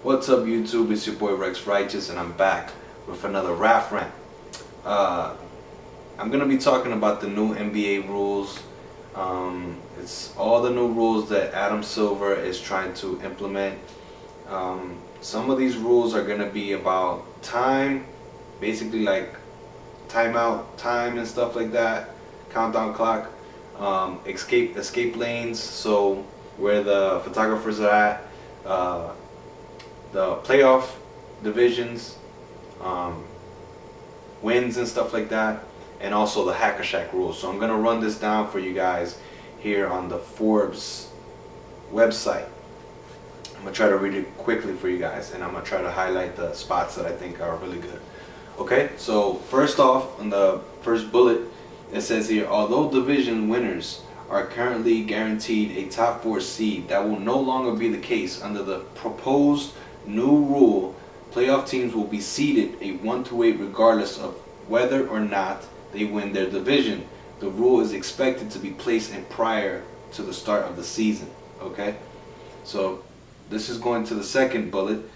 What's up, YouTube? It's your boy Rex Righteous, and I'm back with another Rant. I'm gonna be talking about the new NBA rules. It's all the new rules that Adam Silver is trying to implement. Some of these rules are gonna be about time, basically like timeout time and stuff like that, countdown clock, escape lanes. So where the photographers are at. The playoff divisions, um, wins and stuff like that, and also the Hacker Shack rules. So I'm gonna run this down for you guys here on the Forbes website. I'm gonna try to read it quickly for you guys, and I'm gonna try to highlight the spots that I think are really good. Okay, so first off, on the first bullet, it says here, although division winners are currently guaranteed a top 4 seed, that will no longer be the case under the proposed new rule. Playoff teams will be seeded a 1-8 regardless of whether or not they win their division. The rule is expected to be placed in prior to the start of the season. Okay, so this is going to the second bullet.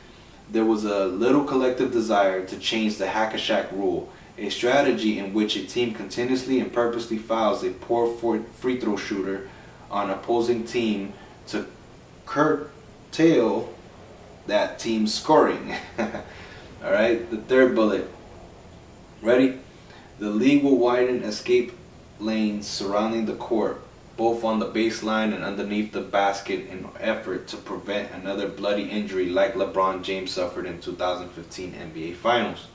There was a little collective desire to change the Hack a Shack rule, a strategy in which a team continuously and purposely fouls a poor free throw shooter on opposing team to curtail that team's scoring. Alright, the third bullet. Ready? The league will widen escape lanes surrounding the court, both on the baseline and underneath the basket, in an effort to prevent another bloody injury like LeBron James suffered in 2015 NBA Finals.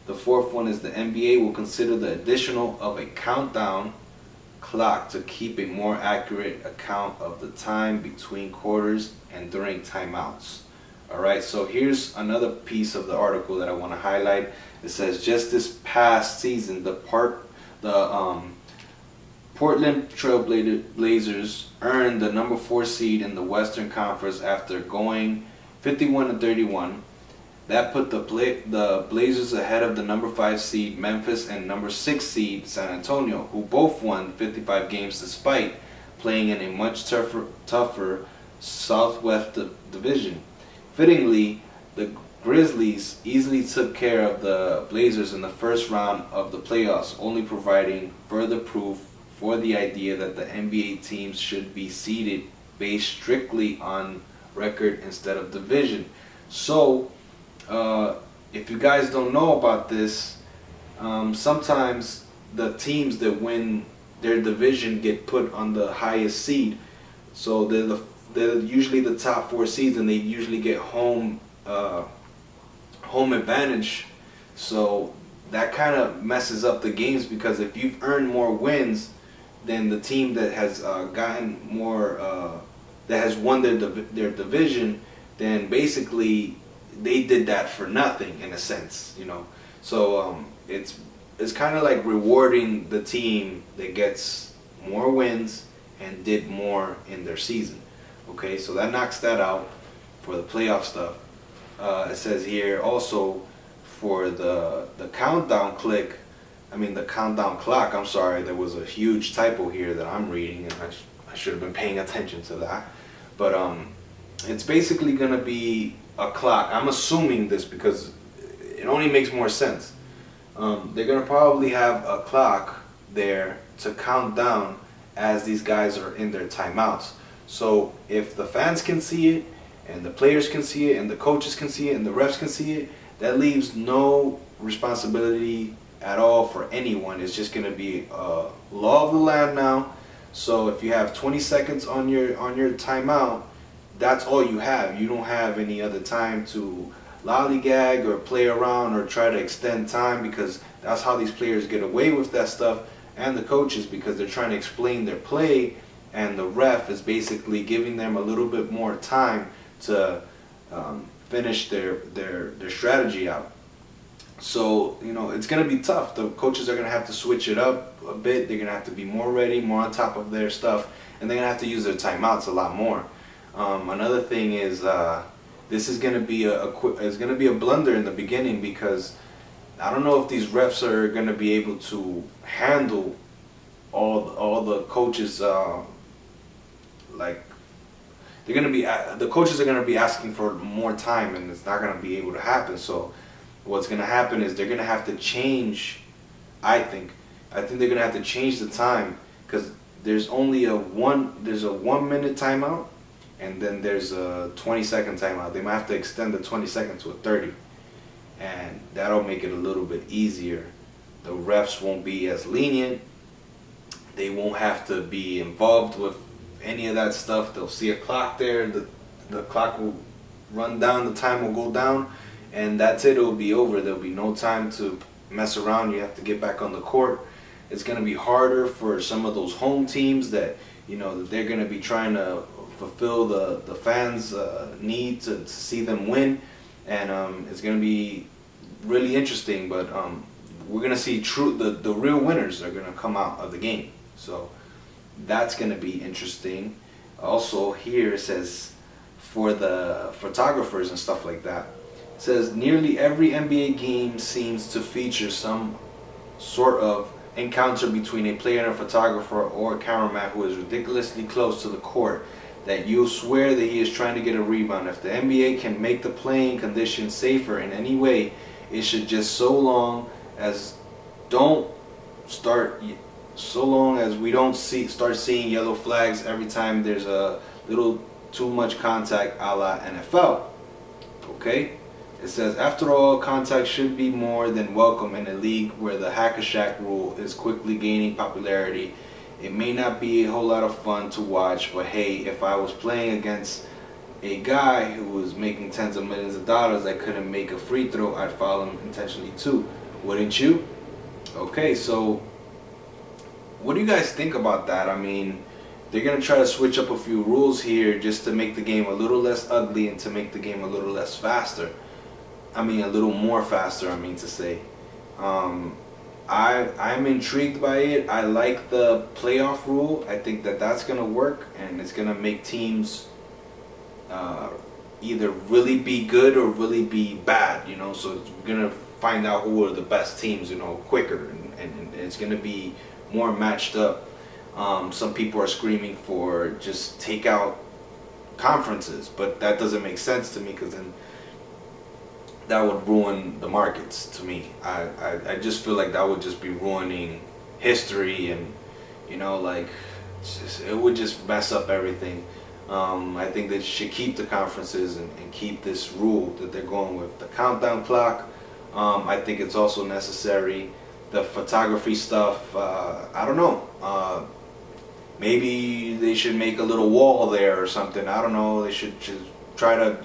The fourth one is the NBA will consider the addition of a countdown clock to keep a more accurate account of the time between quarters and during timeouts. Alright, so here's another piece of the article that I want to highlight. It says, just this past season, the Portland Trail Blazers earned the number 4 seed in the Western Conference after going 51-31. That put the Blazers ahead of the number 5 seed Memphis and number 6 seed San Antonio, who both won 55 games despite playing in a much tougher Southwest division. Fittingly, the Grizzlies easily took care of the Blazers in the first round of the playoffs, only providing further proof for the idea that the NBA teams should be seeded based strictly on record instead of division. So, if you guys don't know about this, sometimes the teams that win their division get put on the highest seed. So they're usually the top 4 seeds, and they usually get home advantage. So that kind of messes up the games, because if you've earned more wins than the team that has gotten more, that has won their division, then basically they did that for nothing in a sense, you know. So it's kind of like rewarding the team that gets more wins and did more in their season. Okay, so that knocks that out for the playoff stuff. It says here also for the countdown the countdown clock. I'm sorry, there was a huge typo here that I'm reading, and I should have been paying attention to that. But it's basically gonna be a clock. I'm assuming this because it only makes more sense. They're gonna probably have a clock there to count down as these guys are in their timeouts. So if the fans can see it, and the players can see it, and the coaches can see it, and the refs can see it, that leaves no responsibility at all for anyone. It's just going to be a law of the land now. So if you have 20 seconds on your timeout, that's all you have. You don't have any other time to lollygag or play around or try to extend time, because that's how these players get away with that stuff, and the coaches, because they're trying to explain their play, and the ref is basically giving them a little bit more time to finish their strategy out. So, you know, it's going to be tough. The coaches are going to have to switch it up a bit. They're going to have to be more ready, more on top of their stuff, and they're going to have to use their timeouts a lot more. Another thing is this is going to be a blunder in the beginning, because I don't know if these refs are going to be able to handle all the coaches like the coaches are gonna be asking for more time, and it's not gonna be able to happen. So what's gonna happen is they're gonna have to change. I think they're gonna have to change the time, because there's only a 1 minute timeout, and then there's a 20-second timeout. They might have to extend the 20 second to a 30, and that'll make it a little bit easier. The refs won't be as lenient. They won't have to be involved with any of that stuff. They'll see a clock there. The clock will run down. The time will go down, and that's it. It'll be over. There'll be no time to mess around. You have to get back on the court. It's going to be harder for some of those home teams that, that they're going to be trying to fulfill the fans' need to see them win, and it's going to be really interesting. But we're going to see the real winners are going to come out of the game. So that's going to be interesting. Also, here it says for the photographers and stuff like that, it says nearly every NBA game seems to feature some sort of encounter between a player and a photographer or a cameraman who is ridiculously close to the court that you'll swear that he is trying to get a rebound. If the NBA can make the playing conditions safer in any way, it should just so long as we don't start seeing yellow flags every time there's a little too much contact, a la NFL. Okay? It says, after all, contact should be more than welcome in a league where the hack-a-shack rule is quickly gaining popularity. It may not be a whole lot of fun to watch, but hey, if I was playing against a guy who was making tens of millions of dollars that couldn't make a free throw, I'd foul him intentionally too. Wouldn't you? Okay, so what do you guys think about that? I mean, they're going to try to switch up a few rules here just to make the game a little less ugly and to make the game a little less faster. I mean, a little more faster, I mean to say. I'm intrigued by it. I like the playoff rule. I think that's going to work, and it's going to make teams either really be good or really be bad, so we're going to find out who are the best teams, quicker, and it's going to be more matched up. Some people are screaming for just take out conferences, but that doesn't make sense to me, because then that would ruin the markets to me. I just feel like that would just be ruining history, and it would just mess up everything. I think they should keep the conferences and keep this rule that they're going with the countdown clock. I think it's also necessary. The photography stuff, I don't know. Maybe they should make a little wall there or something. I don't know. They should try to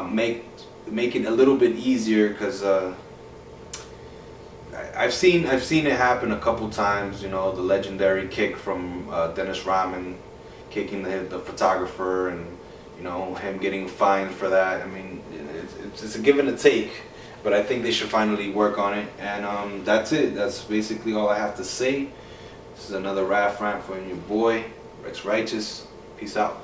make it a little bit easier, because I've seen it happen a couple times. The legendary kick from Dennis Rodman kicking the photographer, and him getting fined for that. I mean, it's a give and a take, but I think they should finally work on it. And that's it. That's basically all I have to say. This is another Rant from your boy Rex Righteous. Peace out.